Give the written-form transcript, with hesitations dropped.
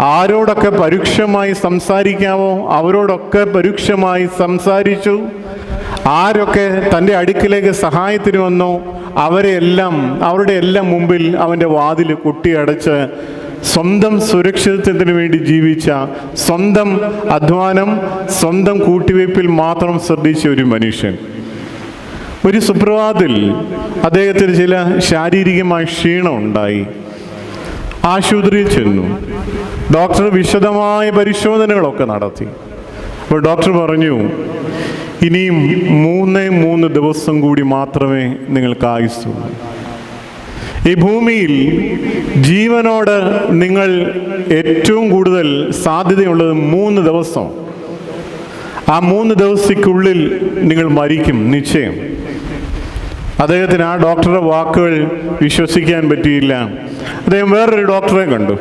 ആരോടൊക്കെ പരുക്ഷമായി സംസാരിക്കാമോ അവരോടൊക്കെ പരുക്ഷമായി സംസാരിച്ചു. ആരൊക്കെ തൻ്റെ അടുക്കിലേക്ക് സഹായത്തിന് വന്നോ അവരുടെ എല്ലാം മുമ്പിൽ അവൻ്റെ വാതിൽ കൊട്ടിയടച്ച് സ്വന്തം സുരക്ഷിതത്വത്തിന് വേണ്ടി ജീവിച്ച, സ്വന്തം അധ്വാനം, സ്വന്തം കൂട്ടിവയ്പ്പിൽ മാത്രം ശ്രദ്ധിച്ച ഒരു മനുഷ്യൻ. ഒരു സുപ്രഭാതത്തിൽ അദ്ദേഹത്തിന് ചില ശാരീരികമായ ക്ഷീണം ഉണ്ടായി. ആശുപത്രിയിൽ ചെന്നു. ഡോക്ടർ വിശദമായ പരിശോധനകളൊക്കെ നടത്തി. അപ്പോൾ ഡോക്ടർ പറഞ്ഞു, ഇനിയും 3 ദിവസം കൂടി മാത്രമേ നിങ്ങൾക്ക് ആയുസ്സുള്ളൂ. ഈ ഭൂമിയിൽ ജീവനോട് നിങ്ങൾ ഏറ്റവും കൂടുതൽ സാധ്യതയുള്ളത് 3 ദിവസം. ആ 3 ദിവസത്തിനുള്ളിൽ നിങ്ങൾ മരിക്കും, നിശ്ചയം. അദ്ദേഹത്തിന് ആ ഡോക്ടറുടെ വാക്കുകൾ വിശ്വസിക്കാൻ പറ്റിയില്ല. അദ്ദേഹം വേറൊരു ഡോക്ടറെ കണ്ടു.